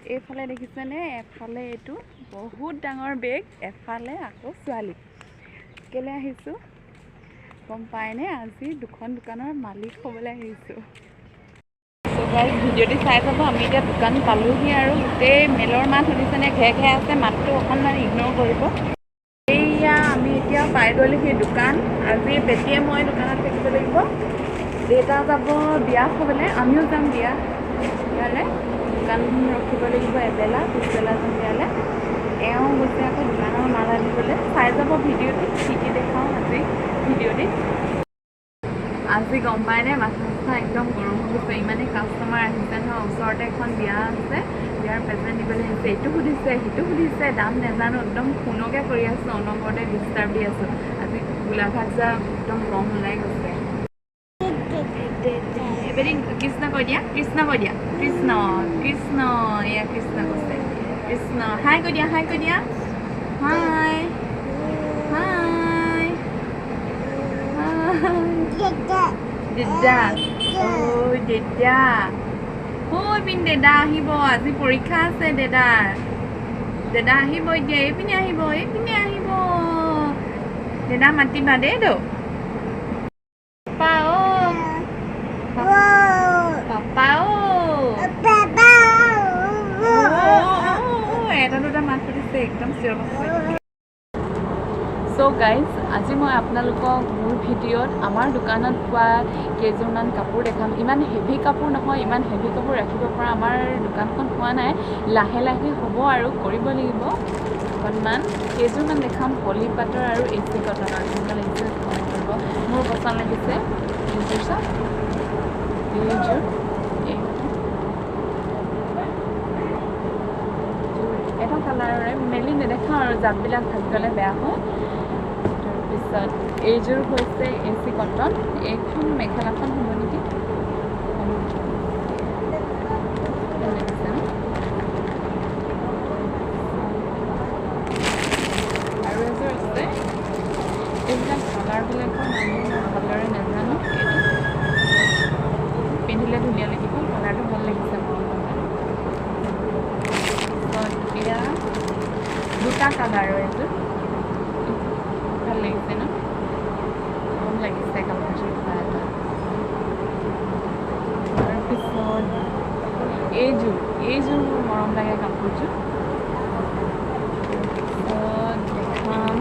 এইফালে দেখিছেনে এফালে এইটো বহুত ডাঙৰ বেগ এফালে আকৌ ছোৱালী কেলে আহিছোঁ গম পায়নে আজি দুখন দোকানৰ মালিক হ'বলৈ আহিছোঁ সো গাইজ ভিডিঅ'টি চাই যাব আমি এতিয়া দোকান পালোহি আৰু গোটেই মেলৰ মাত শুনিছেনে ঘে ঘে আছে মাতটো অকণমান ইগন'ৰ কৰিব এইয়া আমি এতিয়া পাই গ'লোহি দোকান আজি বেটিয়ে মই দোকানত থাকিব লাগিব দেউতা যাব বিয়া খাবলৈ আমিও যাম বিয়া ইয়ালৈ দোকান ৰখিব লাগিব এবেলা পিছবেলা যাম বিয়ালৈ এওঁ গৈছে আকৌ দোকানৰ মাল আনিবলৈ চাই যাব ভিডিঅ'টি কি কি দেখাওঁ আজি ভিডিঅ'টি আজি গম পায়নে মাথা একদম গৰম হৈ গৈছে ইমানেই কাষ্টমাৰ আহিছে নহয় ওচৰতে এখন বিয়া আছে বিয়াৰ প্ৰেজেণ্ট দিবলৈ আহিছে এইটো সুধিছে সিটো সুধিছে দাম নাজানো একদম ফোনকে কৰি আছোঁ অনবৰতে ডিষ্টাৰ্ব দি আছোঁ আজি গোলাঘাট যা একদম গৰম ওলাই গৈছে এবেলি কৃষ্ণ কৈ দিয়া কৃষ্ণ কৈ দিয়া কৃষ্ণ কৃষ্ণ এয়া কৃষ্ণ কৈছে কৃষ্ণ হাই কৈ দিয়া হাই কৈ দিয়া হাই হাই দেদা ঐ দেদা ঐ পিন দেদা আহিব আজি পৰীক্ষা আছে দেদাৰ দেদা আহিব এতিয়া এইপিনে আহিব দেদা মাতিবা দেই তো পাপা এটা দুটা মাত ফুটিছে একদম চিঞৰ সো গাইজ আজি মই আপোনালোকক মোৰ ভিডিঅ'ত আমাৰ দোকানত পোৱা কেইযোৰমান কাপোৰ দেখাম ইমান হেভি কাপোৰ নহয় ইমান হেভি কাপোৰ ৰাখিব পৰা আমাৰ দোকানখন হোৱা নাই লাহে লাহে হ'ব আৰু কৰিব লাগিব অকণমান কেইযোৰমান দেখাম পলি পাটৰ আৰু AC কটনৰ কেনেকুৱা লাগিছে কমেণ্ট কৰিব মোৰ পচন্দ লাগিছে এইযোৰ চাওক এইযোৰ এটা কালাৰৰে মেলি নেদেখাওঁ আৰু জাপবিলাক ভাজি গ'লে বেয়া হয় তাৰপিছত এইযোৰ হৈছে AC কটন এইখন মেখেলাখন হ'ব নেকি আৰু এযোৰ আছে এইবিলাক কালাৰবিলাকৰ নাম ভালদৰে নাজানো এইটো পিন্ধিলে ধুনীয়া লাগিব কালাৰটো ভাল লাগিছে এয়া দুটা কালাৰৰ এইযোৰ ভাল লাগিছে ন ভাল লাগিছে কাপোৰযোৰ এটা তাৰপিছত এইযোৰ মোৰ মৰম লাগে কাপোৰযোৰ তাৰপিছত দেখাম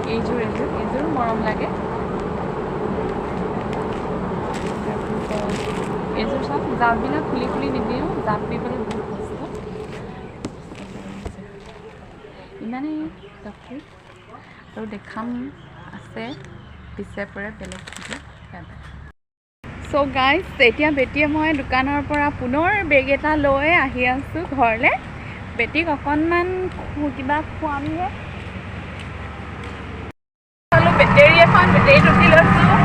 এইযোৰ মৰম লাগে তাৰপিছত এইযোৰ চাওক জাপবিলাক খুলি নিদিওঁ জাপ দিবলৈ বহুত কষ্ট ইমানেই কাপোৰ আৰু দেখাম আছে পিছে পৰে বেলেগ সো গাইজ এতিয়া বেটিয়ে মই দোকানৰ পৰা পুনৰ বেগ এটা লৈ আহি আছোঁ ঘৰলৈ বেটিক অকণমান কিবা খুৱামগৈ বেটেৰী টুকি লৈছোঁ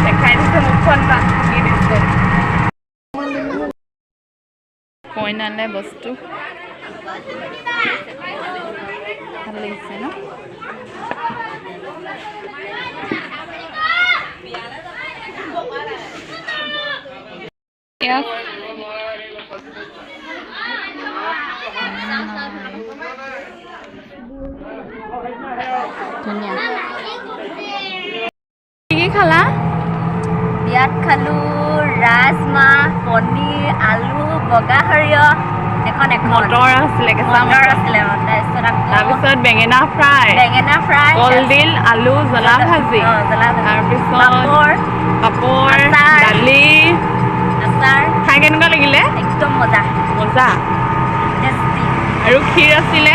দেখাই দিছোঁ মুখখন টুকি দিছে কইনালে বস্তু ভাল লাগিছে ন ধুনীয়া কি খালা বিয়াত খালো ৰাজমাহ পনীৰ আলু বগা সৰিয়হ মটৰ আছিলে তাৰপিছত বেঙেনা ফ্ৰাই কলডিল আলু জ্বলা ভাজি তাৰপিছত পাপৰ দালি আচাৰ খাই কেনেকুৱা লাগিলে একদম মজা আৰু ক্ষীৰ আছিলে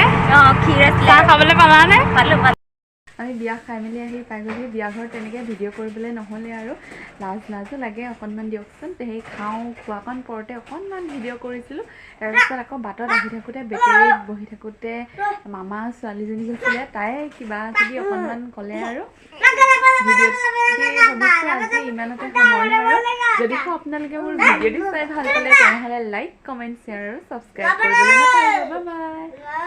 চাহ খাবলৈ পালানে আমি বিয়া খাই মেলি আহি পাই গ'লো বিয়া ঘৰত তেনেকৈ ভিডিঅ' কৰিবলৈ নহ'লে আৰু লাজো লাগে অকণমান দিয়কচোন সেই খোৱাকণ পৰতে অকণমান ভিডিঅ' কৰিছিলোঁ তাৰপিছত আকৌ বাটত আহি থাকোঁতে বেটেৰীত বহি থাকোঁতে মামা ছোৱালীজনী গৈছিলে তাই কিবা কিবি অকণমান ক'লে আৰু ভিডিঅ'ত ভাবিছোঁ আজি ইমানতে সামৰণি আৰু যদি আপোনালোকে মোৰ ভিডিঅ'টো চাই ভাল পালে তেনেহ'লে লাইক কমেণ্ট শ্বেয়াৰ আৰু ছাবস্ক্ৰাইব কৰিবলৈ নাপাহৰিব বাই বাই